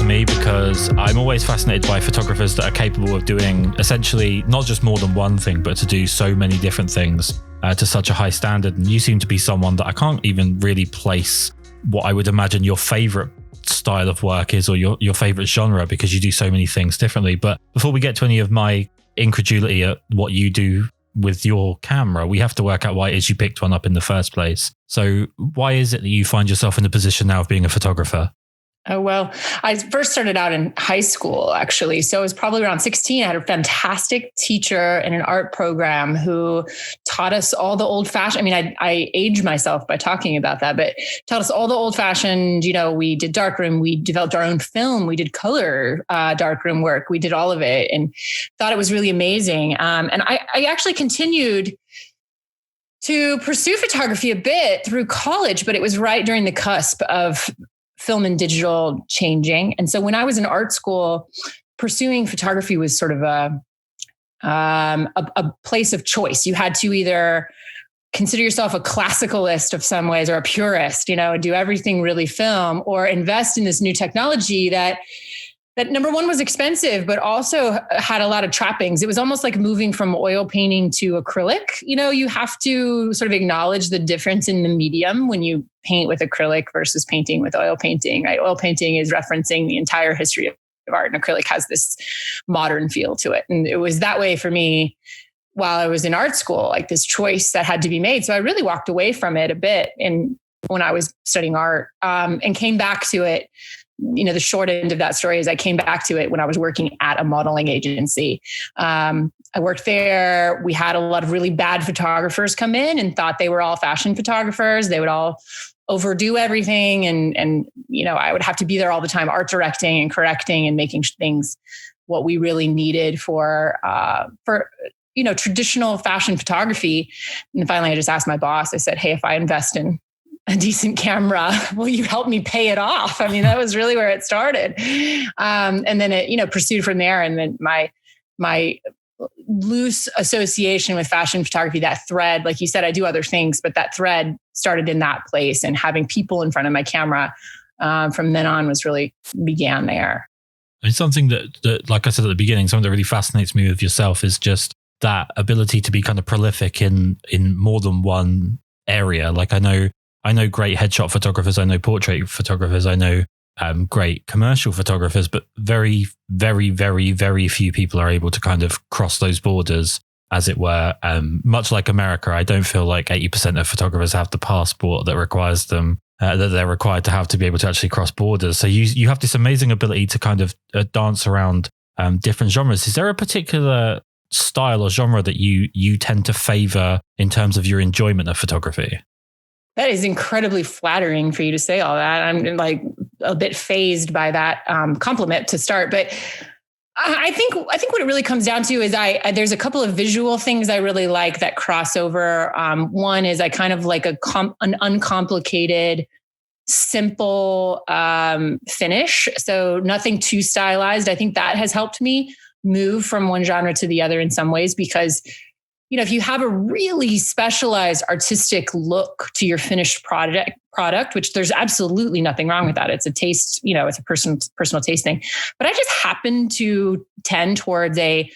me because I'm always fascinated by photographers that are capable of doing essentially not just more than one thing, but to do so many different things to such a high standard. And you seem to be someone that I can't even really place what I would imagine your favorite style of work is, or your favorite genre, because you do so many things differently. But before we get to any of my incredulity at what you do with your camera, we have to work out why it is you picked one up in the first place. So why is it that you find yourself in the position now of being a photographer? Oh, well, I first started out in high school, actually. So I was probably around 16. I had a fantastic teacher in an art program who taught us all the old fashioned, I age myself by talking about that, but taught us all the old fashioned, we did darkroom, we developed our own film, we did color darkroom work. We did all of it and thought it was really amazing. And I actually continued to pursue photography a bit through college, but it was right during the cusp of film and digital changing. And so when I was in art school, pursuing photography was sort of a place of choice. You had to either consider yourself a classicalist of some ways or a purist, and do everything really film, or invest in this new technology that number one was expensive, but also had a lot of trappings. It was almost like moving from oil painting to acrylic. You have to sort of acknowledge the difference in the medium when you paint with acrylic versus painting with oil painting, right? Oil painting is referencing the entire history of art, and acrylic has this modern feel to it. And it was that way for me while I was in art school, like this choice that had to be made. So I really walked away from it a bit when I was studying art, and came back to it. The short end of that story is I came back to it when I was working at a modeling agency. I worked there. We had a lot of really bad photographers come in and thought they were all fashion photographers. They would all overdo everything. And I would have to be there all the time, art directing and correcting and making things what we really needed for traditional fashion photography. And finally, I just asked my boss, I said, hey, if I invest in a decent camera, will you help me pay it off? That was really where it started. And then it, pursued from there. And then my loose association with fashion photography, that thread, like you said, I do other things, but that thread started in that place, and having people in front of my camera from then on began there. And something that, like I said at the beginning, something that really fascinates me with yourself is just that ability to be kind of prolific in more than one area. Like I know great headshot photographers, I know portrait photographers, I know great commercial photographers, but very, very, very, very few people are able to kind of cross those borders, as it were. Much like America, I don't feel like 80% of photographers have the passport that requires them, that they're required to have to be able to actually cross borders. So you have this amazing ability to kind of dance around different genres. Is there a particular style or genre that you tend to favor in terms of your enjoyment of photography? That is incredibly flattering for you to say all that. I'm like a bit fazed by that compliment to start, but I think what it really comes down to is there's a couple of visual things I really like that cross over. One is I kind of like an uncomplicated, simple finish, so nothing too stylized. I think that has helped me move from one genre to the other in some ways, because if you have a really specialized artistic look to your finished product, which there's absolutely nothing wrong with that. It's a taste, it's a personal taste thing. But I just happen to tend towards a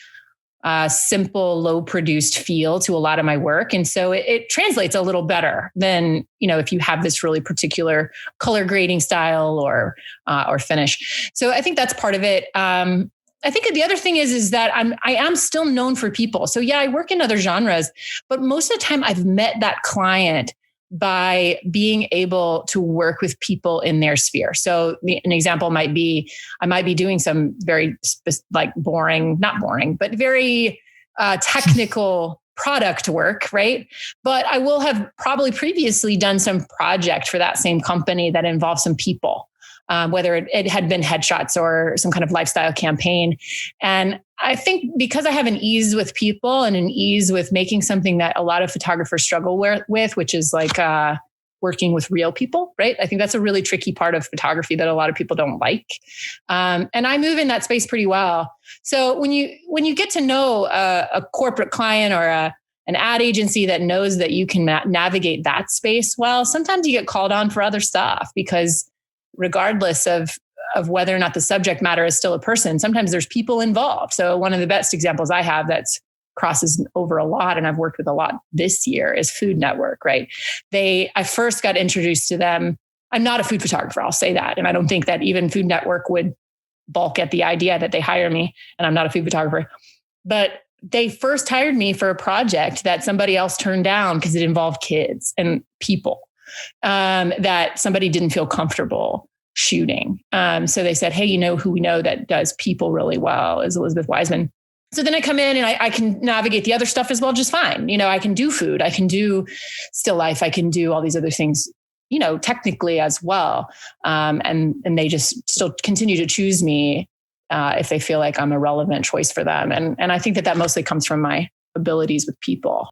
simple, low produced feel to a lot of my work. And so it translates a little better than, if you have this really particular color grading style or finish. So I think that's part of it. I think the other thing is that I am still known for people. So yeah, I work in other genres, but most of the time I've met that client by being able to work with people in their sphere. So an example might be, I might be doing some very not boring, but very technical product work, right? But I will have probably previously done some project for that same company that involves some people. Whether it had been headshots or some kind of lifestyle campaign. And I think because I have an ease with people and an ease with making something that a lot of photographers struggle with, which is like working with real people, right? I think that's a really tricky part of photography that a lot of people don't like. And I move in that space pretty well. So when you get to know a corporate client or an ad agency that knows that you can navigate that space well, sometimes you get called on for other stuff, because regardless of of whether or not the subject matter is still a person. Sometimes there's people involved. So one of the best examples I have that's crosses over a lot, and I've worked with a lot this year, is Food Network, right? I first got introduced to them. I'm not a food photographer, I'll say that. And I don't think that even Food Network would balk at the idea that they hire me, and I'm not a food photographer. But they first hired me for a project that somebody else turned down because it involved kids and people that somebody didn't feel comfortable shooting. So they said, hey, you know who we know that does people really well is Elizabeth Wiseman. So then I come in and I can navigate the other stuff as well, just fine. I can do food, I can do still life, I can do all these other things, technically as well. And they just still continue to choose me if they feel like I'm a relevant choice for them. And I think that mostly comes from my abilities with people.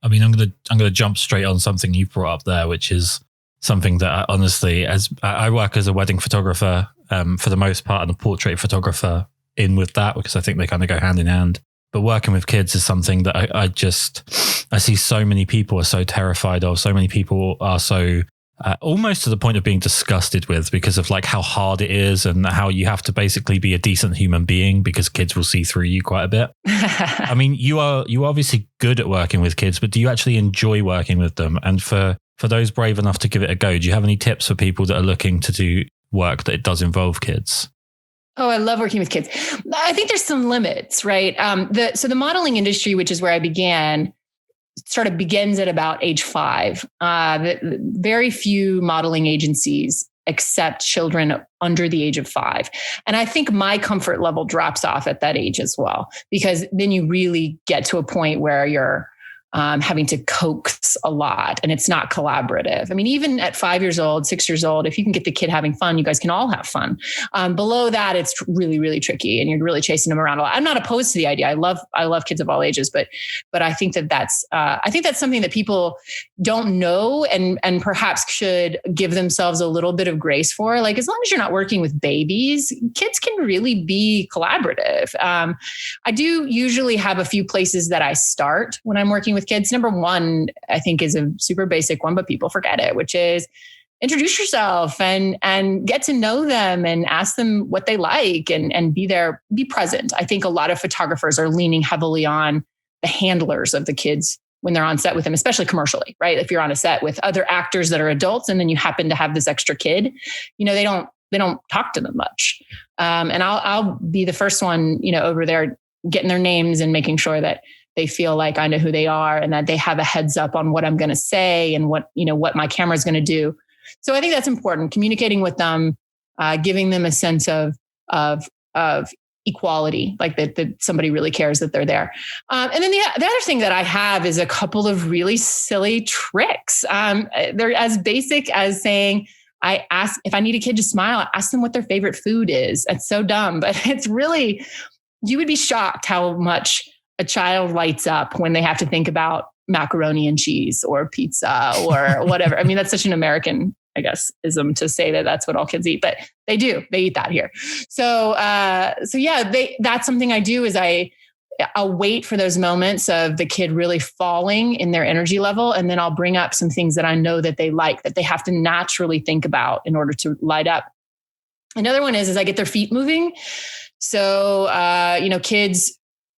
I mean, I'm gonna jump straight on something you brought up there, which is something that I, honestly, as I work as a wedding photographer for the most part, and a portrait photographer in with that, because I think they kind of go hand in hand. But working with kids is something that I see so many people are so terrified of. So many people are so almost to the point of being disgusted with, because of like how hard it is and how you have to basically be a decent human being because kids will see through you quite a bit. I mean, you are obviously good at working with kids, but do you actually enjoy working with them? And for those brave enough to give it a go, do you have any tips for people that are looking to do work that it does involve kids? Oh, I love working with kids. I think there's some limits, right? So the modeling industry, which is where I began, sort of begins at about age 5. Very few modeling agencies accept children under the age of 5. And I think my comfort level drops off at that age as well, because then you really get to a point where you're having to coax a lot and it's not collaborative. I mean, even at 5 years old, 6 years old, if you can get the kid having fun, you guys can all have fun. Below that, it's really, really tricky and you're really chasing them around a lot. I'm not opposed to the idea. I love kids of all ages, but I think that's something that people don't know and perhaps should give themselves a little bit of grace for. Like, as long as you're not working with babies, kids can really be collaborative. I do usually have a few places that I start when I'm working with kids. Number one, I think, is a super basic one, but people forget it, which is introduce yourself and get to know them and ask them what they like and be there, be present. I think a lot of photographers are leaning heavily on the handlers of the kids when they're on set with them, especially commercially, right? If you're on a set with other actors that are adults and then you happen to have this extra kid, they don't talk to them much. And I'll be the first one, over there getting their names and making sure that they feel like I know who they are and that they have a heads up on what I'm going to say and what my camera is going to do. So I think that's important. Communicating with them, giving them a sense of equality, like that somebody really cares that they're there. And then the other thing that I have is a couple of really silly tricks. They're as basic as saying, I ask if I need a kid to smile, I ask them what their favorite food is. It's so dumb, but it's really, you would be shocked how much a child lights up when they have to think about macaroni and cheese or pizza or whatever. I mean, that's such an American, I guess, ism to say that that's what all kids eat, but they do. They eat that here. So yeah, that's something I do is I'll wait for those moments of the kid really falling in their energy level. And then I'll bring up some things that I know that they like, that they have to naturally think about in order to light up. Another one is I get their feet moving. So,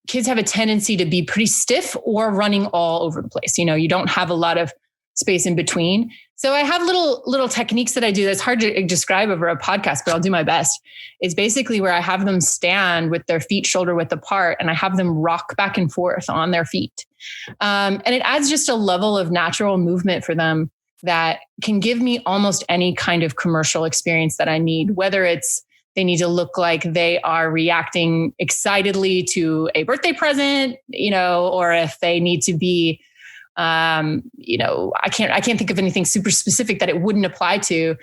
kids have a tendency to be pretty stiff or running all over the place. You don't have a lot of space in between. So I have little techniques that I do that's hard to describe over a podcast, but I'll do my best. It's basically where I have them stand with their feet shoulder width apart and I have them rock back and forth on their feet. And it adds just a level of natural movement for them that can give me almost any kind of commercial experience that I need, whether it's they need to look like they are reacting excitedly to a birthday present, or if they need to be, I can't think of anything super specific that it wouldn't apply to,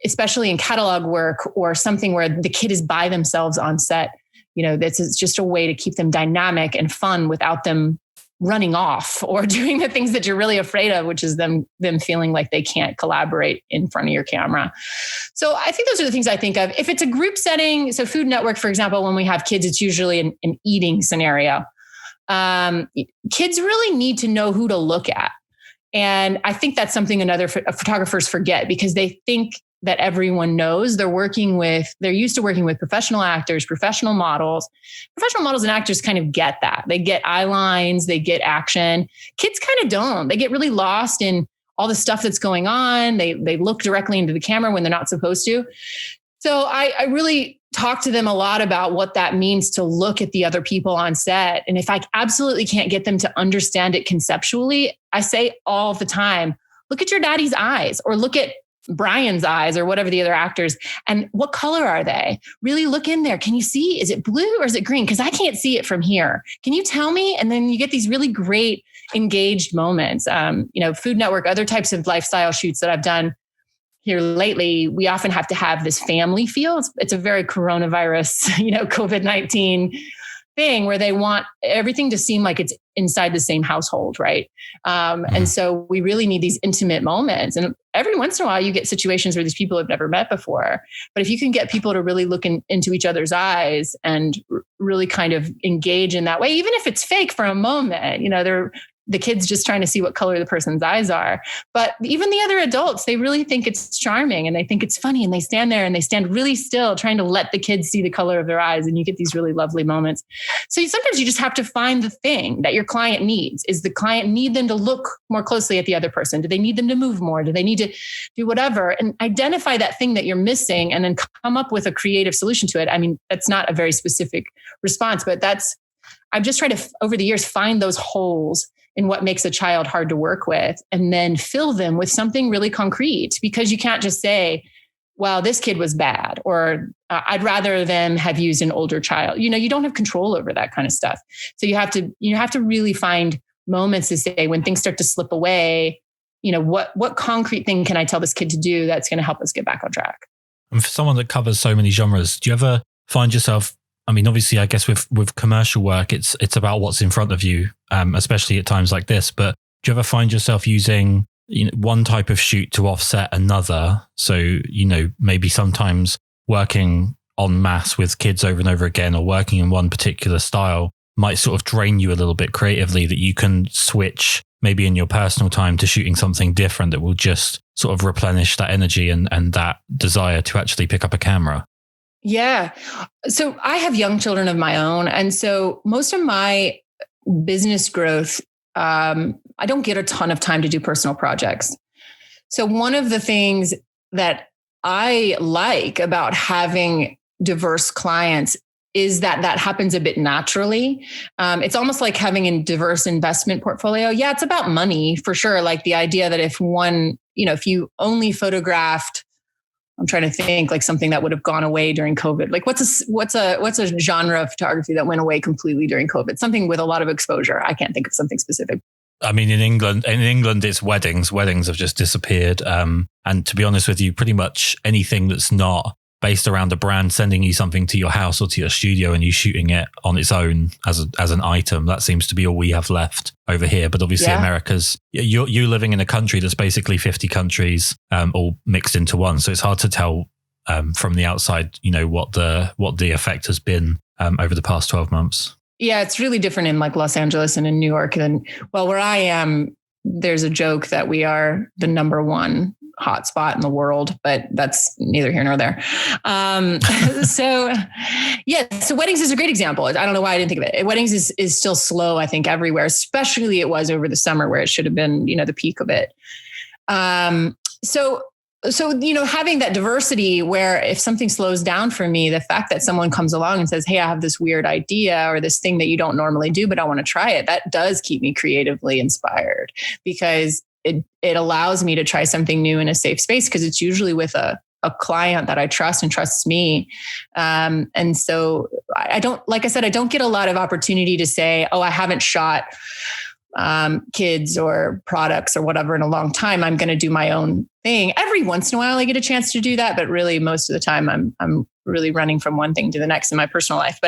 especially in catalog work or something where the kid is by themselves on set. This is just a way to keep them dynamic and fun without them running off or doing the things that you're really afraid of, which is them feeling like they can't collaborate in front of your camera. So I think those are the things I think of. If it's a group setting, so Food Network, for example, when we have kids, it's usually an eating scenario. Kids really need to know who to look at. And I think that's something photographers forget because they think that everyone knows. They're used to working with professional actors, professional models. Professional models and actors kind of get that. They get eye lines, they get action. Kids kind of don't. They get really lost in all the stuff that's going on. They look directly into the camera when they're not supposed to. So I really talk to them a lot about what that means to look at the other people on set. And if I absolutely can't get them to understand it conceptually, I say all the time, look at your daddy's eyes, or look at Brian's eyes, or whatever the other actors, and what color are they? Really look in there. Can you see, is it blue or is it green? Because I can't see it from here. Can you tell me? And then you get these really great engaged moments. Food Network, other types of lifestyle shoots that I've done here lately, we often have to have this family feel. It's a very coronavirus, COVID-19 thing where they want everything to seem like it's inside the same household, right? And so we really need these intimate moments. And every once in a while, you get situations where these people have never met before. But if you can get people to really look into each other's eyes and really kind of engage in that way, even if it's fake for a moment, the kid's just trying to see what color the person's eyes are. But even the other adults, they really think it's charming and they think it's funny, and they stand there and they stand really still trying to let the kids see the color of their eyes. And you get these really lovely moments. So sometimes you just have to find the thing that your client needs. Is the client need them to look more closely at the other person? Do they need them to move more? Do they need to do whatever? And identify that thing that you're missing and then come up with a creative solution to it. I mean, that's not a very specific response, but I've just tried to, over the years, find those holes in what makes a child hard to work with, and then fill them with something really concrete, because you can't just say, well, this kid was bad, or I'd rather them have used an older child. You don't have control over that kind of stuff. So you have to really find moments to say, when things start to slip away, what concrete thing can I tell this kid to do that's going to help us get back on track? And for someone that covers so many genres, do you ever find yourself, I mean, obviously, I guess with commercial work, it's about what's in front of you, especially at times like this. But do you ever find yourself using one type of shoot to offset another? So, maybe sometimes working en masse with kids over and over again, or working in one particular style might sort of drain you a little bit creatively, that you can switch maybe in your personal time to shooting something different that will just sort of replenish that energy and that desire to actually pick up a camera. Yeah. So I have young children of my own. And so most of my business growth, I don't get a ton of time to do personal projects. So one of the things that I like about having diverse clients is that happens a bit naturally. It's almost like having a diverse investment portfolio. Yeah, it's about money for sure. Like the idea that if you only photographed, I'm trying to think like something that would have gone away during COVID. Like what's a genre of photography that went away completely during COVID? Something with a lot of exposure. I can't think of something specific. I mean, in England, it's weddings. Weddings have just disappeared. And to be honest with you, pretty much anything that's not based around a brand sending you something to your house or to your studio and you shooting it on its own as an item, that seems to be all we have left over here. But obviously America's, you living in a country that's basically 50 countries all mixed into one. So it's hard to tell from the outside, what the effect has been over the past 12 months. Yeah, it's really different in like Los Angeles and in New York. And where I am, there's a joke that we are the number one hotspot in the world, but that's neither here nor there. So weddings is a great example. I don't know why I didn't think of it. Weddings is still slow, I think, everywhere, especially it was over the summer where it should have been, the peak of it. So, having that diversity where if something slows down for me, the fact that someone comes along and says, hey, I have this weird idea or this thing that you don't normally do, but I want to try it, that does keep me creatively inspired, because it allows me to try something new in a safe space, because it's usually with a client that I trust and trusts me. And so I don't get a lot of opportunity to say, oh, I haven't shot kids or products or whatever in a long time. I'm going to do my own thing. Every once in a while I get a chance to do that, but really most of the time I'm really running from one thing to the next in my personal life.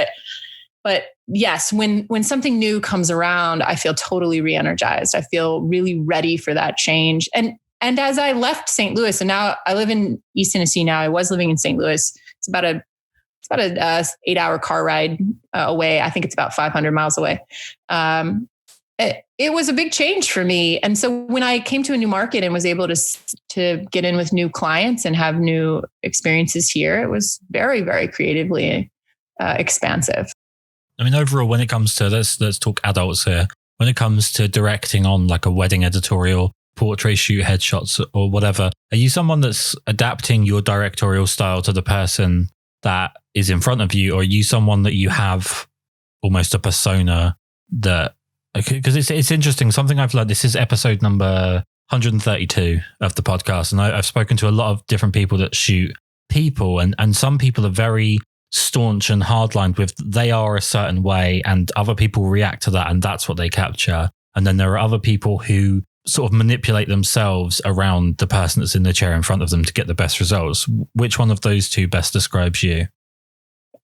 But yes, when something new comes around, I feel totally re-energized. I feel really ready for that change. And as I left St. Louis, and now I live in East Tennessee now, I was living in St. Louis. It's about a 8-hour car ride away. I think it's about 500 miles away. it was a big change for me. And so when I came to a new market and was able to get in with new clients and have new experiences here, it was very, very creatively expansive. I mean, overall, when it comes to, let's talk adults here. When it comes to directing on like a wedding editorial, portrait shoot, headshots or whatever, are you someone that's adapting your directorial style to the person that is in front of you? Or are you someone that you have almost a persona that, because it's interesting. Something I've learned, this is episode number 132 of the podcast. And I've spoken to a lot of different people that shoot people, and some people are very staunch and hardlined with they are a certain way and other people react to that and that's what they capture. And then there are other people who sort of manipulate themselves around the person that's in the chair in front of them to get the best results. Which one of those two best describes you?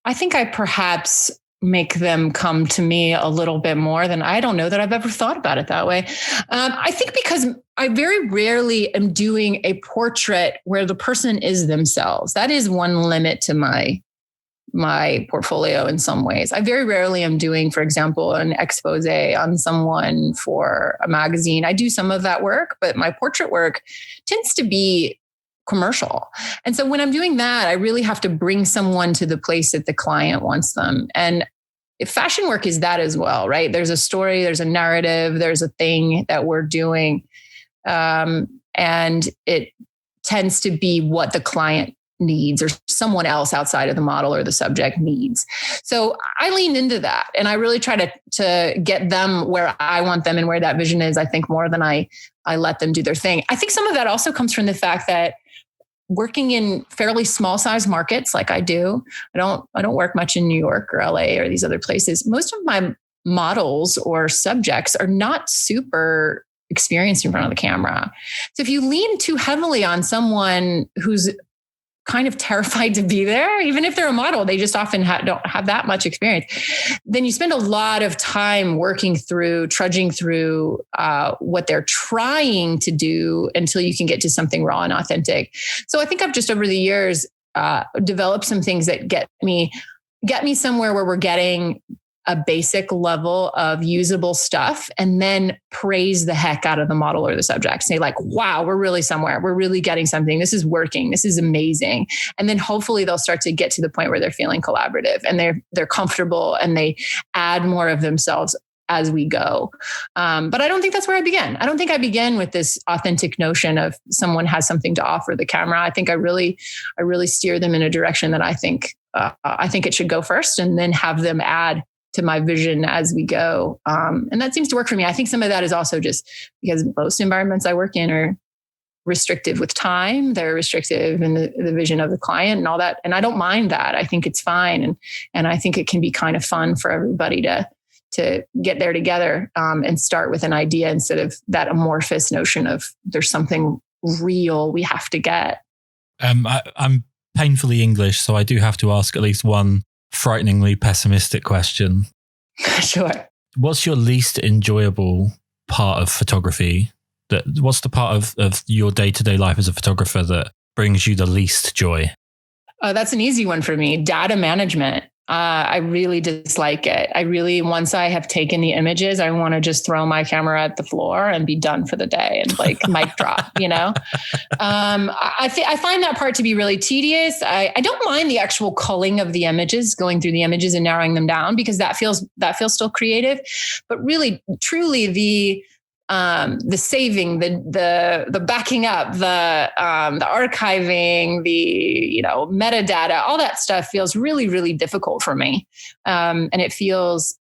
I think I perhaps make them come to me a little bit more than, I don't know that I've ever thought about it that way. I think because I very rarely am doing a portrait where the person is themselves. That is one limit to my portfolio in some ways. I very rarely am doing, for example, an expose on someone for a magazine. I do some of that work, but my portrait work tends to be commercial. And so when I'm doing that, I really have to bring someone to the place that the client wants them. And if fashion work is that as well, right? There's a story, there's a narrative, there's a thing that we're doing. And it tends to be what the client needs or someone else outside of the model or the subject needs. So I lean into that and I really try to get them where I want them and where that vision is, I think, more than I let them do their thing. I think some of that also comes from the fact that working in fairly small size markets like I do, I don't work much in New York or LA or these other places. Most of my models or subjects are not super experienced in front of the camera. So if you lean too heavily on someone who's kind of terrified to be there, even if they're a model, they just often don't have that much experience, then you spend a lot of time trudging through what they're trying to do until you can get to something raw and authentic. So I think I've just over the years developed some things that get me somewhere where we're getting a basic level of usable stuff and then praise the heck out of the model or the subject. Say like, wow, we're really somewhere. We're really getting something. This is working. This is amazing. And then hopefully they'll start to get to the point where they're feeling collaborative and they're comfortable and they add more of themselves as we go. But I don't think that's where I began. I don't think I began with this authentic notion of someone has something to offer the camera. I think I really steer them in a direction that I think it should go first and then have them add to my vision as we go. And that seems to work for me. I think some of that is also just because most environments I work in are restrictive with time. They're restrictive in the vision of the client and all that. And I don't mind that. I think it's fine. And I think it can be kind of fun for everybody to get there together and start with an idea instead of that amorphous notion of there's something real we have to get. I'm painfully English, so I do have to ask at least one frighteningly pessimistic question. Sure. What's your least enjoyable part of photography? What's the part of your day-to-day life as a photographer that brings you the least joy? That's an easy one for me. Data management. I really dislike it. Once I have taken the images, I want to just throw my camera at the floor and be done for the day and like mic drop, you know? I find that part to be really tedious. I don't mind the actual culling of the images, going through the images and narrowing them down because that feels still creative, but really, truly the saving, the backing up, the archiving, the metadata, all that stuff feels really, really difficult for me. And it feels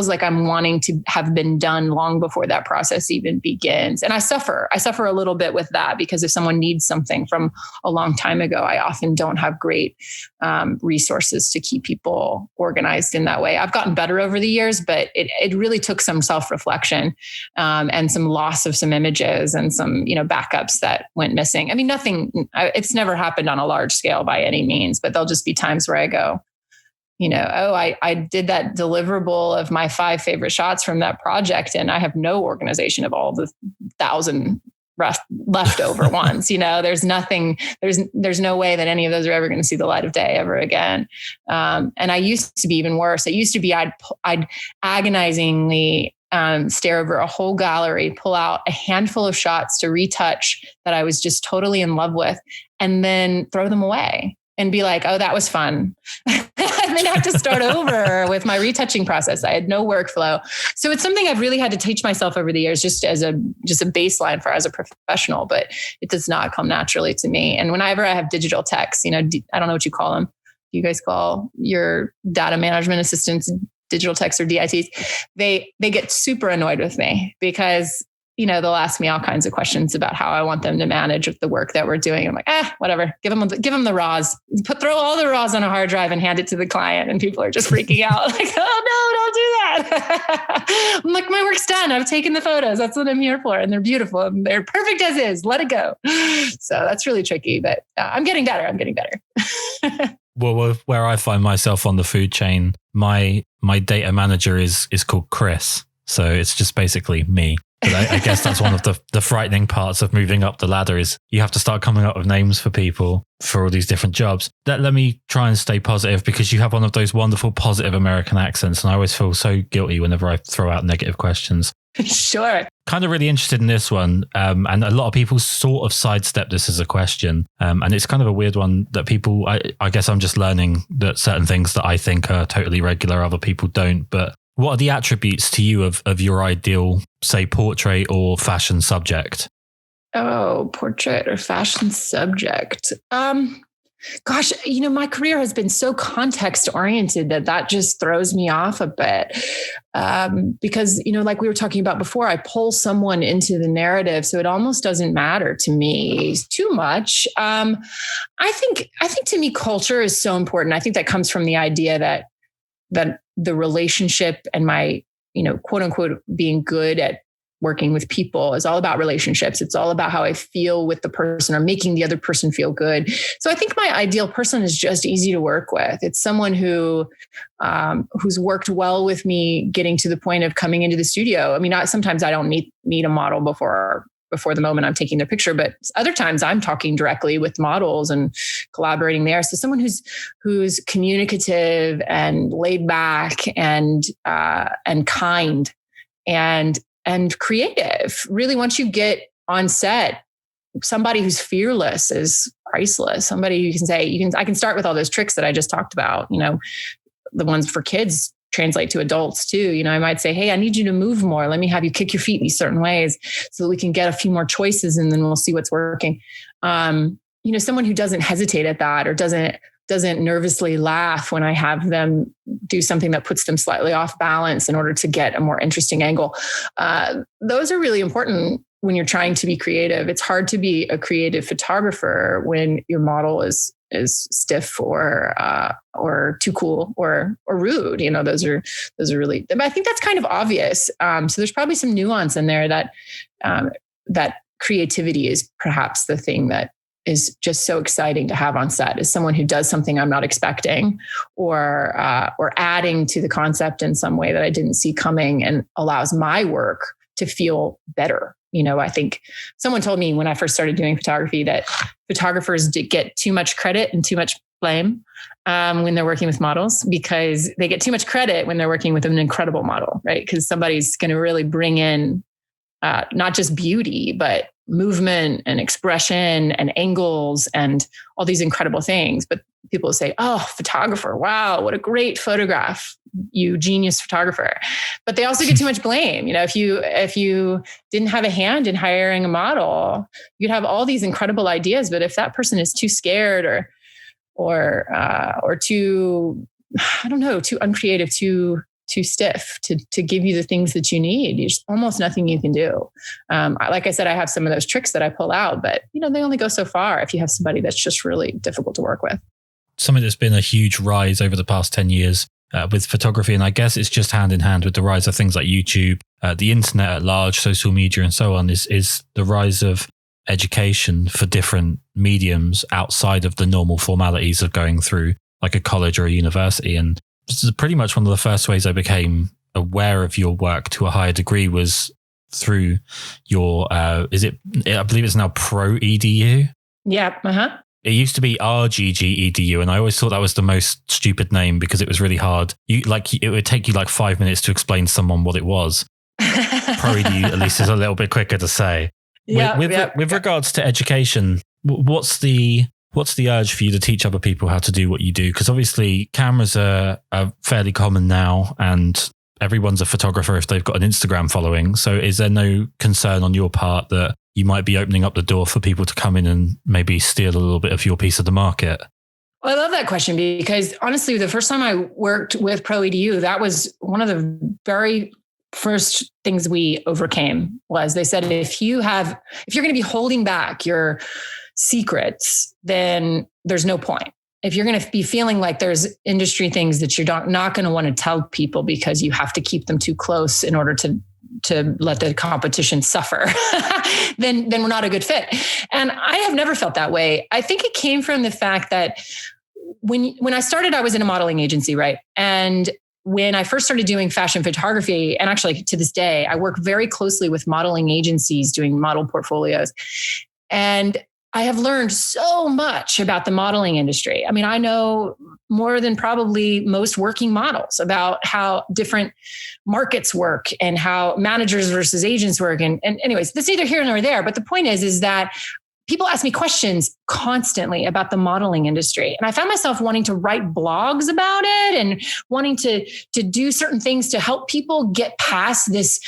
like I'm wanting to have been done long before that process even begins. And I suffer a little bit with that because if someone needs something from a long time ago, I often don't have great resources to keep people organized in that way. I've gotten better over the years, but it really took some self-reflection and some loss of some images and some, backups that went missing. I mean, it's never happened on a large scale by any means, but there'll just be times where I go, I did that deliverable of my 5 favorite shots from that project, and I have no organization of all the 1,000 leftover ones. There's nothing. There's no way that any of those are ever going to see the light of day ever again. And I used to be even worse. It used to be I'd agonizingly stare over a whole gallery, pull out a handful of shots to retouch that I was just totally in love with, and then throw them away and be like, oh, that was fun. And then have to start over with my retouching process. I had no workflow. So it's something I've really had to teach myself over the years, just as a baseline for as a professional, but it does not come naturally to me. And whenever I have digital techs, I don't know what you call them. You guys call your data management assistants digital techs or DITs. They get super annoyed with me because they'll ask me all kinds of questions about how I want them to manage the work that we're doing. I'm like, whatever. Give them the raws. Throw all the raws on a hard drive and hand it to the client. And people are just freaking out. Like, oh no, don't do that. I'm like, my work's done. I've taken the photos. That's what I'm here for. And they're beautiful. And they're perfect as is. Let it go. So that's really tricky, but I'm getting better. Well, where I find myself on the food chain, my data manager is called Kris. So it's just basically me. But I guess that's one of the frightening parts of moving up the ladder is you have to start coming up with names for people for all these different jobs. Let me try and stay positive because you have one of those wonderful positive American accents. And I always feel so guilty whenever I throw out negative questions. Sure. Kind of really interested in this one. And a lot of people sort of sidestep this as a question. And it's kind of a weird one that people, I guess I'm just learning that certain things that I think are totally regular, other people don't. But what are the attributes to you of your ideal, say, portrait or fashion subject? Oh, portrait or fashion subject. Gosh, my career has been so context oriented that just throws me off a bit. Because, like we were talking about before, I pull someone into the narrative. So it almost doesn't matter to me too much. I think to me, culture is so important. I think that comes from the idea that the relationship and my, quote unquote, being good at working with people is all about relationships. It's all about how I feel with the person or making the other person feel good. So I think my ideal person is just easy to work with. It's someone who's worked well with me getting to the point of coming into the studio. I mean, sometimes I don't meet a model before the moment I'm taking their picture, but other times I'm talking directly with models and collaborating there. So someone who's communicative and laid back and kind and creative. Really, once you get on set, somebody who's fearless is priceless. Somebody who can say, I can start with all those tricks that I just talked about, the ones for kids translate to adults too. I might say, hey, I need you to move more. Let me have you kick your feet these certain ways so that we can get a few more choices and then we'll see what's working. Someone who doesn't hesitate at that or doesn't nervously laugh when I have them do something that puts them slightly off balance in order to get a more interesting angle. Those are really important when you're trying to be creative. It's hard to be a creative photographer when your model is stiff or too cool or rude. Those are really, I think that's kind of obvious. So there's probably some nuance in there that creativity is perhaps the thing that is just so exciting to have on set, is someone who does something I'm not expecting or adding to the concept in some way that I didn't see coming and allows my work to feel better. I think someone told me when I first started doing photography that photographers get too much credit and too much blame when they're working with models, because they get too much credit when they're working with an incredible model, right? Because somebody's going to really bring in not just beauty, but movement and expression and angles and all these incredible things. But people say, oh, photographer, wow, what a great photograph, you genius photographer. But they also get too much blame. If you didn't have a hand in hiring a model, you'd have all these incredible ideas. But if that person is too scared or too, I don't know, too uncreative, too stiff to give you the things that you need, there's almost nothing you can do. Like I said, I have some of those tricks that I pull out, but they only go so far if you have somebody that's just really difficult to work with. Something that's been a huge rise over the past 10 years with photography, and I guess it's just hand in hand with the rise of things like YouTube, the internet at large, social media and so on, is the rise of education for different mediums outside of the normal formalities of going through like a college or a university. And this is pretty much one of the first ways I became aware of your work to a higher degree was through your, I believe it's now Pro EDU. Yeah. Uh-huh. It used to be RGG EDU, and I always thought that was the most stupid name because it was really hard. It would take you like 5 minutes to explain to someone what it was. Pro EDU at least is a little bit quicker to say. With regards to education, what's the urge for you to teach other people how to do what you do? Because obviously cameras are fairly common now, and everyone's a photographer if they've got an Instagram following. So is there no concern on your part that you might be opening up the door for people to come in and maybe steal a little bit of your piece of the market? Well, I love that question, because honestly, the first time I worked with Pro EDU, that was one of the very first things we overcame. Was they said, if you're going to be holding back your secrets, then there's no point. If you're going to be feeling like there's industry things that you're not going to want to tell people because you have to keep them too close in order to let the competition suffer, then we're not a good fit. And I have never felt that way. I think it came from the fact that when I started, I was in a modeling agency, right? And when I first started doing fashion photography, and actually to this day, I work very closely with modeling agencies doing model portfolios. And I have learned so much about the modeling industry. I mean, I know more than probably most working models about how different markets work and how managers versus agents work. And anyways, that's neither here nor there. But the point is that people ask me questions constantly about the modeling industry. And I found myself wanting to write blogs about it and wanting to do certain things to help people get past this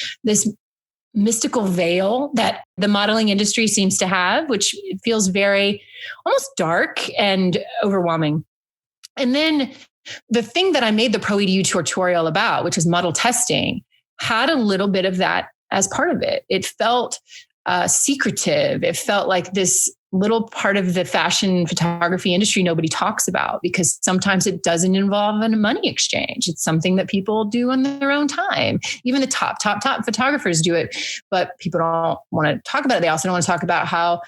mystical veil that the modeling industry seems to have, which feels very almost dark and overwhelming. And then the thing that I made the Pro EDU tutorial about, which is model testing, had a little bit of that as part of it. It felt secretive. It felt like this little part of the fashion photography industry nobody talks about, because sometimes it doesn't involve a money exchange. It's something that people do on their own time. Even the top photographers do it, but people don't want to talk about it. They also don't want to talk about how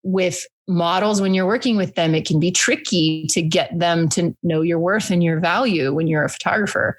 with models, when you're working with them, it can be tricky to get them to know your worth and your value when you're a photographer.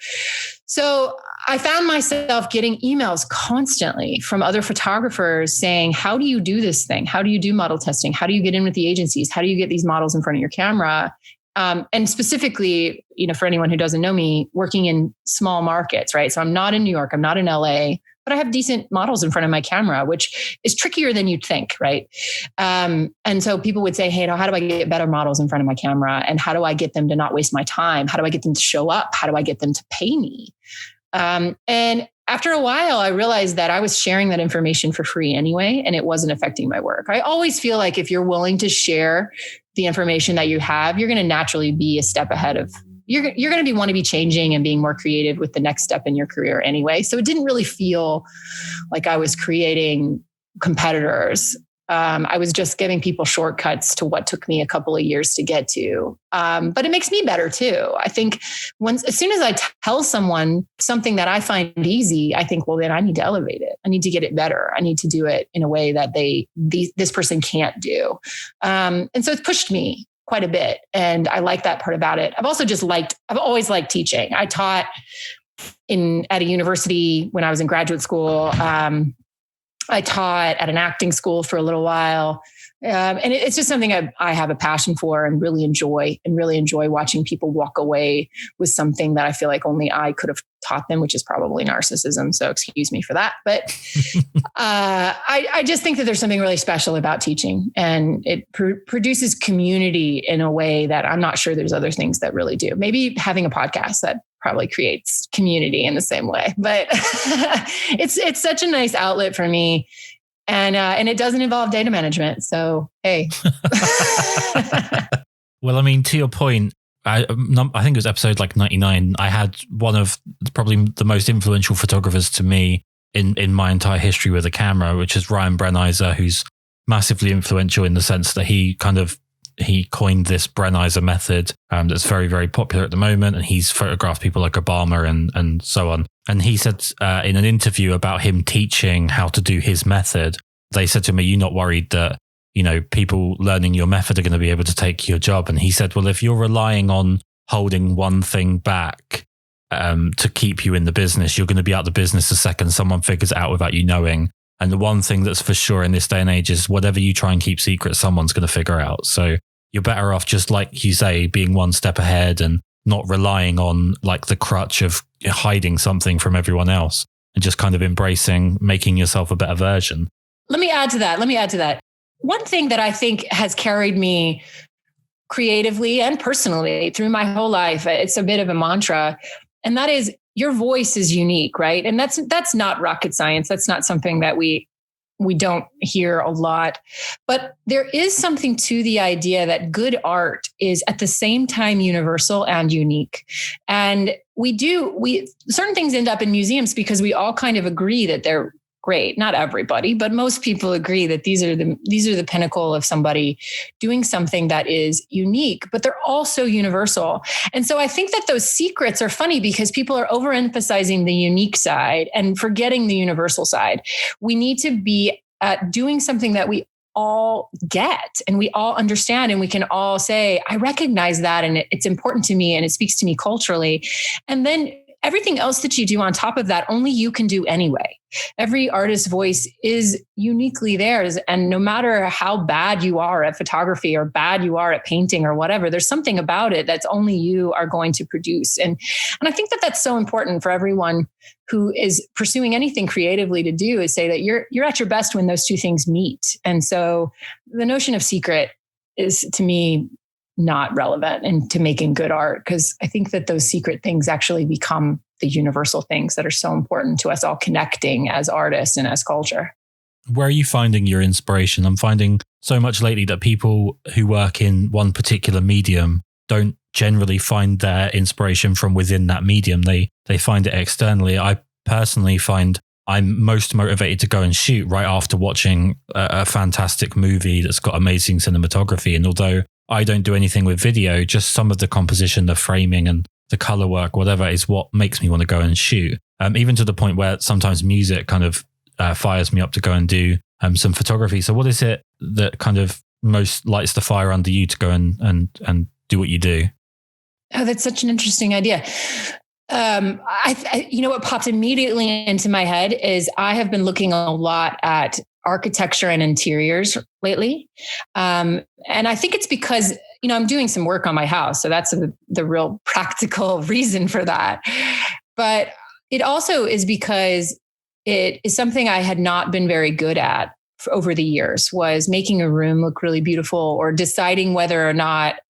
So I found myself getting emails constantly from other photographers saying, how do you do this thing? How do you do model testing? How do you get in with the agencies? How do you get these models in front of your camera? And specifically, for anyone who doesn't know me, working in small markets, right? So I'm not in New York, I'm not in LA, but I have decent models in front of my camera, which is trickier than you'd think, right? And so people would say, hey, how do I get better models in front of my camera? And how do I get them to not waste my time? How do I get them to show up? How do I get them to pay me? And after a while, I realized that I was sharing that information for free anyway, and it wasn't affecting my work. I always feel like if you're willing to share the information that you have, you're going to naturally be a step ahead of, you're going to want to be changing and being more creative with the next step in your career anyway. So it didn't really feel like I was creating competitors. I was just giving people shortcuts to what took me a couple of years to get to. But it makes me better too. I think as soon as I tell someone something that I find easy, I think, well, then I need to elevate it. I need to get it better. I need to do it in a way that this person can't do. And so it's pushed me quite a bit. And I like that part about it. I've always liked teaching. I taught at a university when I was in graduate school. I taught at an acting school for a little while. And it's just something I have a passion for and really enjoy watching people walk away with something that I feel like only I could have taught them, which is probably narcissism. So excuse me for that. But I just think that there's something really special about teaching, and it produces community in a way that I'm not sure there's other things that really do. Maybe having a podcast that probably creates community in the same way, but it's such a nice outlet for me. And it doesn't involve data management. So, hey. Well, I mean, to your point, I think it was episode like 99. I had one of probably the most influential photographers to me in my entire history with a camera, which is Ryan Brenizer, who's massively influential in the sense that he coined this Brenizer method that's very, very popular at the moment. And he's photographed people like Obama and so on. And he said in an interview about him teaching how to do his method, they said to me, "You're not worried that, people learning your method are going to be able to take your job?" And he said, well, if you're relying on holding one thing back to keep you in the business, you're going to be out of the business the second someone figures it out without you knowing. And the one thing that's for sure in this day and age is whatever you try and keep secret, someone's going to figure out. So you're better off, just like you say, being one step ahead and not relying on like the crutch of hiding something from everyone else. and just kind of embracing making yourself a better version. Let me add to that. One thing that I think has carried me creatively and personally through my whole life, it's a bit of a mantra, and that is your voice is unique, right? And that's not rocket science. That's not something that we don't hear a lot, but there is something to the idea that good art is at the same time universal and unique. And certain things end up in museums because we all kind of agree that they're great. Not everybody, but most people agree that these are the pinnacle of somebody doing something that is unique, but they're also universal. And so I think that those secrets are funny because people are overemphasizing the unique side and forgetting the universal side. We need to be doing something that we all get and we all understand, and we can all say, I recognize that and it's important to me and it speaks to me culturally. And then everything else that you do on top of that, only you can do anyway. Every artist's voice is uniquely theirs. And no matter how bad you are at photography or bad you are at painting or whatever, there's something about it that's only you are going to produce. And I think that that's so important for everyone who is pursuing anything creatively to do, is say that you're at your best when those two things meet. And so the notion of secret is, to me, not relevant into making good art, because I think that those secret things actually become the universal things that are so important to us all connecting as artists and as culture. Where are you finding your inspiration? I'm finding so much lately that people who work in one particular medium don't generally find their inspiration from within that medium. They find it externally. I personally find I'm most motivated to go and shoot right after watching a fantastic movie that's got amazing cinematography. And although I don't do anything with video, just some of the composition, the framing and the color work, whatever, is what makes me want to go and shoot. Even to the point where sometimes music kind of fires me up to go and do some photography. So what is it that kind of most lights the fire under you to go and do what you do? Oh, that's such an interesting idea. What popped immediately into my head is I have been looking a lot at architecture and interiors lately. And I think it's because, I'm doing some work on my house. So that's the real practical reason for that. But it also is because it is something I had not been very good at over the years, was making a room look really beautiful or deciding whether or not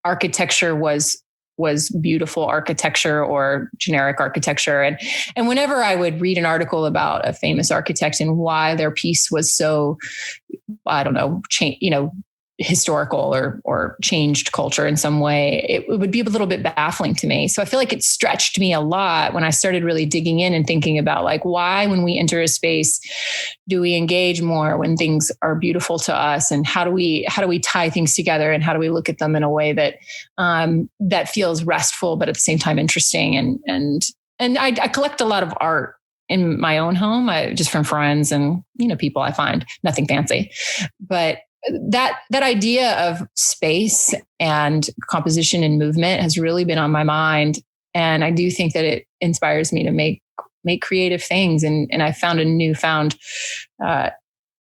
architecture was beautiful architecture or generic architecture. And whenever I would read an article about a famous architect and why their piece was so, I don't know, historical or changed culture in some way, it would be a little bit baffling to me. So I feel like it stretched me a lot when I started really digging in and thinking about, like, why, when we enter a space, do we engage more when things are beautiful to us, and how do we tie things together, and how do we look at them in a way that that feels restful but at the same time interesting. And I collect a lot of art in my own home, just from friends and people I find, nothing fancy, but that idea of space and composition and movement has really been on my mind. And I do think that it inspires me to make creative things. And I found a newfound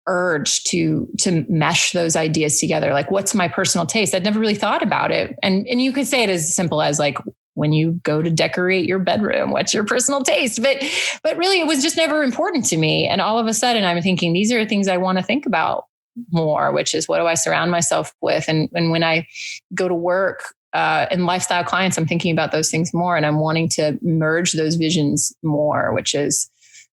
urge to mesh those ideas together. Like, what's my personal taste? I'd never really thought about it. And you could say it as simple as, like, when you go to decorate your bedroom, what's your personal taste? But really, it was just never important to me. And all of a sudden I'm thinking, these are things I want to think about more, which is, what do I surround myself with? And when I go to work and lifestyle clients, I'm thinking about those things more, and I'm wanting to merge those visions more, which is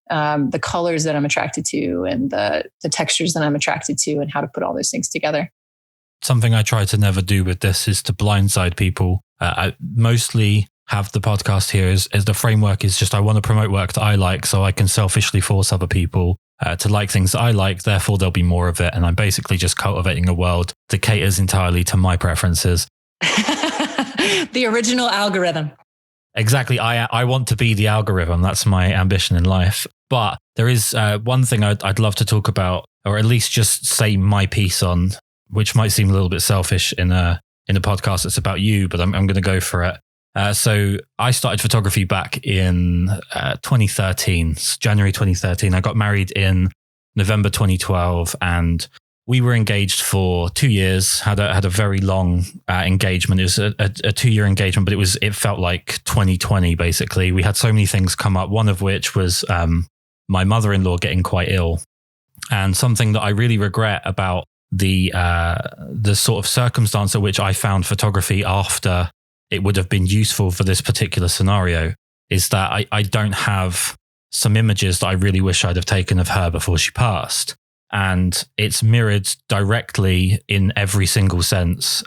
the colors that I'm attracted to and the textures that I'm attracted to, and how to put all those things together. Something I try to never do with this is to blindside people. I mostly have the podcast here as the framework is just, I want to promote work that I like, so I can selfishly force other people to like things that I like, therefore there'll be more of it. And I'm basically just cultivating a world that caters entirely to my preferences. The original algorithm. Exactly. I want to be the algorithm. That's my ambition in life. But there is one thing I'd love to talk about, or at least just say my piece on, which might seem a little bit selfish in a podcast that's about you, but I'm going to go for it. So I started photography back in 2013, January 2013. I got married in November 2012, and we were engaged for 2 years, had a very long engagement. It was a 2-year engagement, but it felt like 2020, basically. We had so many things come up, one of which was my mother-in-law getting quite ill. And something that I really regret about the sort of circumstance at which I found photography after it would have been useful for this particular scenario is that I don't have some images that I really wish I'd have taken of her before she passed. And it's mirrored directly in every single sense.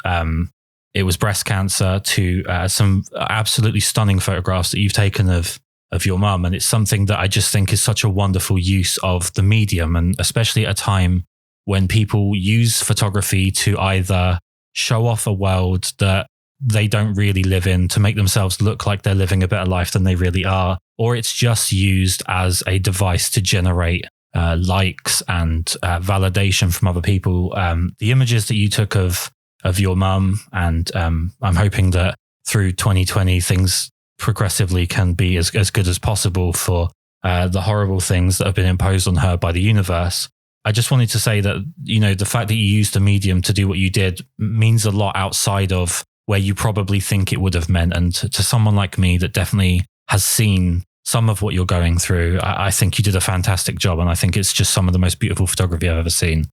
It was breast cancer to some absolutely stunning photographs that you've taken of your mum. And it's something that I just think is such a wonderful use of the medium. And especially at a time when people use photography to either show off a world that they don't really live in, to make themselves look like they're living a better life than they really are, or it's just used as a device to generate likes and validation from other people. The images that you took of your mum, and I'm hoping that through 2020 things progressively can be as good as possible for the horrible things that have been imposed on her by the universe. I just wanted to say that, you know, the fact that you used the medium to do what you did means a lot outside of where you probably think it would have meant. And to someone like me that definitely has seen some of what you're going through, I think you did a fantastic job. And I think it's just some of the most beautiful photography I've ever seen.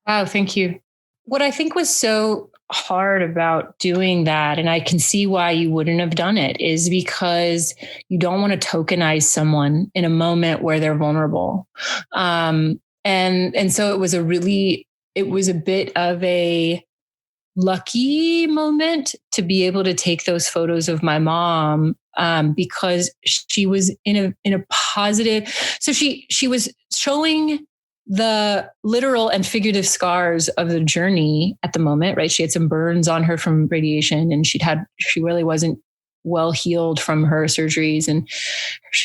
Wow, thank you. What I think was so hard about doing that, and I can see why you wouldn't have done it, is because you don't want to tokenize someone in a moment where they're vulnerable. And so it was a bit of a lucky moment to be able to take those photos of my mom, because she was in a positive. So she was showing the literal and figurative scars of the journey at the moment, right? She had some burns on her from radiation, and she really wasn't well healed from her surgeries, and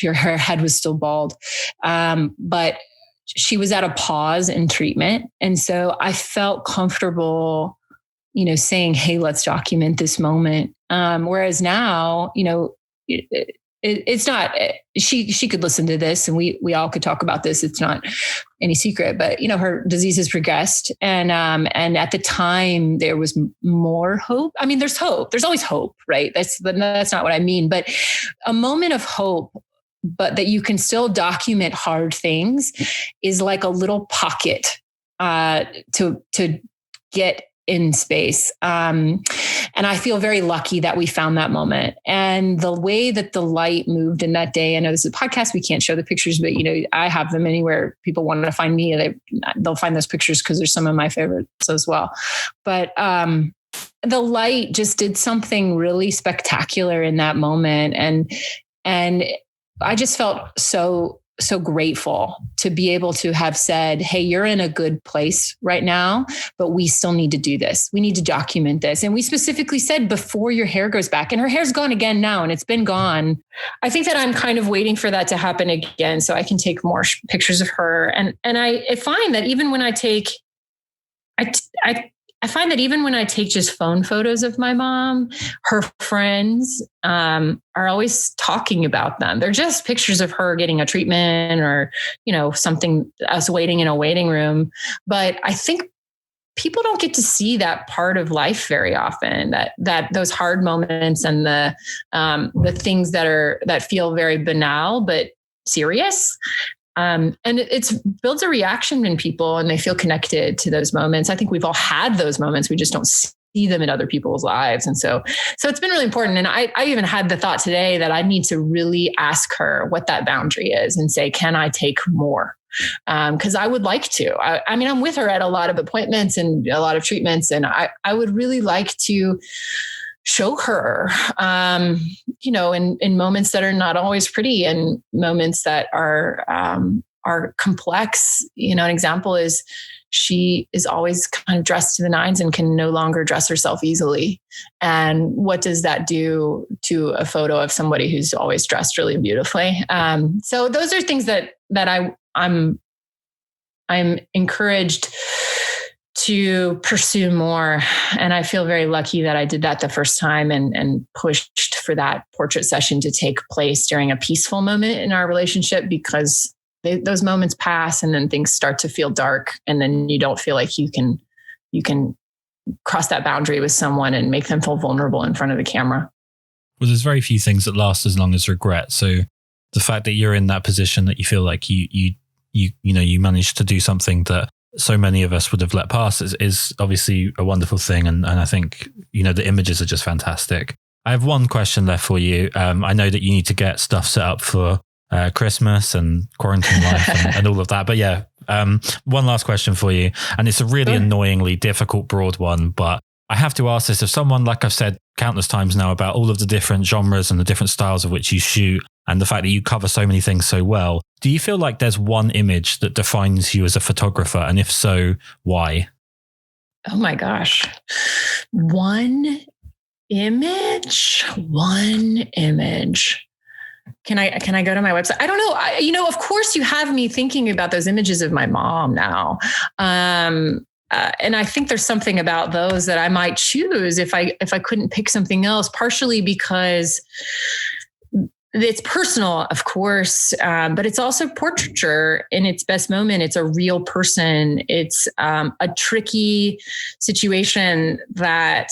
her head was still bald. But she was at a pause in treatment. And so I felt comfortable, you know, saying, hey, let's document this moment. Whereas now, you know, it's not, she could listen to this and we all could talk about this. It's not any secret, but you know, her disease has progressed. And at the time there was more hope. I mean, there's hope. There's always hope, right? That's not what I mean, but a moment of hope, but that you can still document hard things is like a little pocket, to get in space. And I feel very lucky that we found that moment. And the way that the light moved in that day, I know this is a podcast, we can't show the pictures, but you know, I have them anywhere people want to find me. They'll find those pictures because there's some of my favorites as well. But the light just did something really spectacular in that moment. And I just felt so grateful to be able to have said, hey, you're in a good place right now, but we still need to do this. We need to document this. And we specifically said before your hair grows back, and her hair's gone again now, and it's been gone. I think that I'm kind of waiting for that to happen again so I can take more pictures of her. And I find that even when I take, I find that even when I take just phone photos of my mom, her friends are always talking about them. They're just pictures of her getting a treatment or, you know, something, us waiting in a waiting room. But I think people don't get to see that part of life very often, that those hard moments and the things that feel very banal, but serious. And it builds a reaction in people and they feel connected to those moments. I think we've all had those moments. We just don't see them in other people's lives. And so it's been really important. And I even had the thought today that I need to really ask her what that boundary is and say, can I take more? Because I would like to. I mean, I'm with her at a lot of appointments and a lot of treatments, and I would really like to show her, you know, in moments that are not always pretty and moments that are complex. You know, an example is she is always kind of dressed to the nines and can no longer dress herself easily. And what does that do to a photo of somebody who's always dressed really beautifully? So those are things that I'm encouraged to pursue more. And I feel very lucky that I did that the first time and pushed for that portrait session to take place during a peaceful moment in our relationship, because those moments pass and then things start to feel dark. And then you don't feel like you can cross that boundary with someone and make them feel vulnerable in front of the camera. Well, there's very few things that last as long as regret. So the fact that you're in that position, that you feel like you managed to do something that so many of us would have let pass is obviously a wonderful thing. And I think, the images are just fantastic. I have one question left for you. I know that you need to get stuff set up for Christmas and quarantine life and all of that. But yeah, one last question for you. And it's a really annoyingly difficult, broad one, but I have to ask this of someone, like I've said countless times now, about all of the different genres and the different styles of which you shoot and the fact that you cover so many things so well. Do you feel like there's one image that defines you as a photographer? And if so, why? Oh my gosh. One image. Can I go to my website? I don't know. Of course you have me thinking about those images of my mom now. And I think there's something about those that I might choose if I couldn't pick something else, partially because it's personal, of course, but it's also portraiture in its best moment. It's a real person. It's a tricky situation that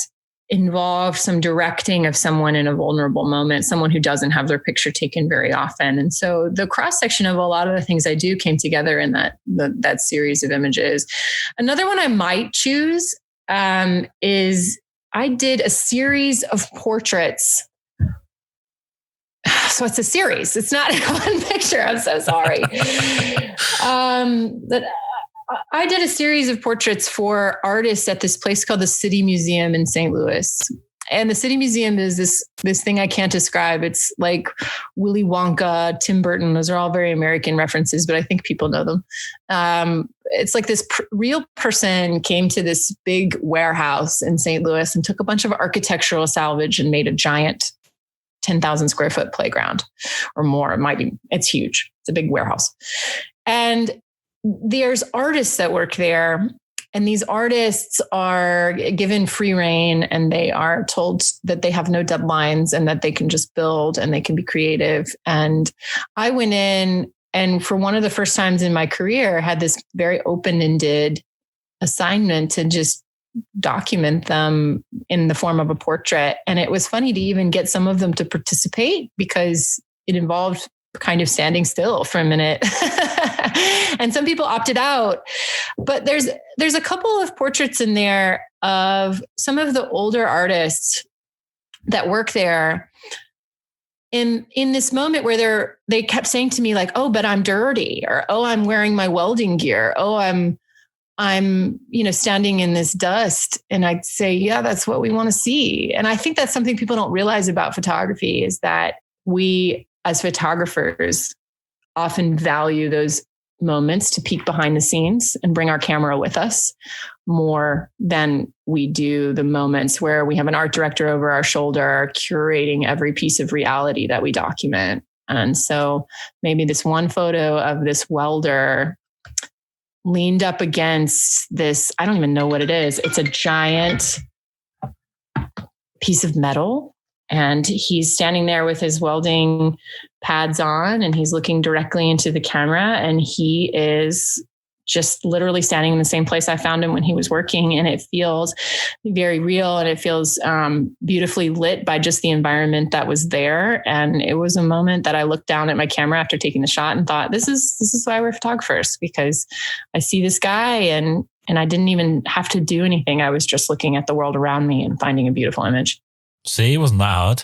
involves some directing of someone in a vulnerable moment, someone who doesn't have their picture taken very often. And so the cross section of a lot of the things I do came together in that series of images. Another one I might choose is I did a series of portraits. So it's a series. It's not one picture. I'm so sorry. But I did a series of portraits for artists at this place called the City Museum in St. Louis. And the City Museum is this thing I can't describe. It's like Willy Wonka, Tim Burton. Those are all very American references, but I think people know them. It's like this real person came to this big warehouse in St. Louis and took a bunch of architectural salvage and made a giant 10,000 square foot playground or more. It's huge. It's a big warehouse. And there's artists that work there, and these artists are given free rein, and they are told that they have no deadlines and that they can just build and they can be creative. And I went in and for one of the first times in my career had this very open-ended assignment to just document them in the form of a portrait. And it was funny to even get some of them to participate because it involved kind of standing still for a minute. And some people opted out, but there's a couple of portraits in there of some of the older artists that work there in this moment where they kept saying to me like, oh, but I'm dirty, or, oh, I'm wearing my welding gear. Oh, I'm standing in this dust. And I'd say, yeah, that's what we want to see. And I think that's something people don't realize about photography is that we as photographers often value those moments to peek behind the scenes and bring our camera with us more than we do the moments where we have an art director over our shoulder curating every piece of reality that we document. And so maybe this one photo of this welder leaned up against this, I don't even know what it is. It's a giant piece of metal. And he's standing there with his welding pads on and he's looking directly into the camera. And he is just literally standing in the same place I found him when he was working. And it feels very real and it feels beautifully lit by just the environment that was there. And it was a moment that I looked down at my camera after taking the shot and thought, this is why we're photographers, because I see this guy and I didn't even have to do anything. I was just looking at the world around me and finding a beautiful image. See, it wasn't that hard.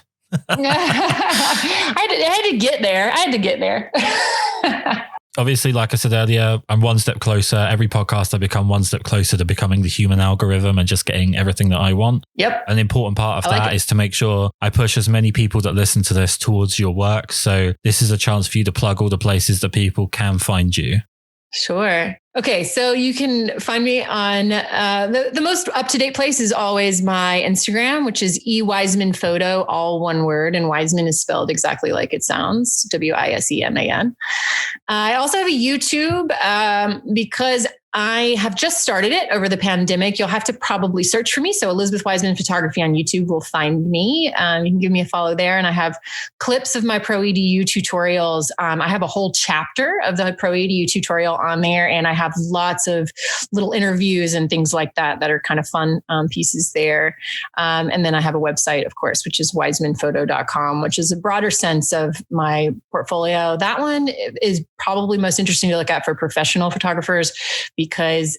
I had to get there. Obviously, like I said earlier, I'm one step closer. Every podcast, I become one step closer to becoming the human algorithm and just getting everything that I want. Yep. An important part of that is to make sure I push as many people that listen to this towards your work. So this is a chance for you to plug all the places that people can find you. Sure. Okay. So you can find me on the most up-to-date place is always my Instagram, which is Wiseman Photo, all one word. And Wiseman is spelled exactly like it sounds, Wiseman. I also have a YouTube because I have just started it over the pandemic. You'll have to probably search for me. So Elizabeth Wiseman Photography on YouTube will find me. You can give me a follow there. And I have clips of my Pro EDU tutorials. I have a whole chapter of the Pro EDU tutorial on there. And I have lots of little interviews and things like that are kind of fun pieces there. And then I have a website, of course, which is wisemanphoto.com, which is a broader sense of my portfolio. That one is probably most interesting to look at for professional photographers because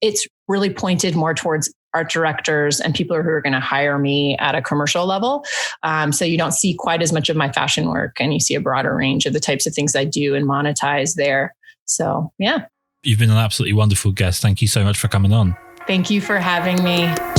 it's really pointed more towards art directors and people who are going to hire me at a commercial level. So you don't see quite as much of my fashion work and you see a broader range of the types of things I do and monetize there. So, yeah. You've been an absolutely wonderful guest. Thank you so much for coming on. Thank you for having me.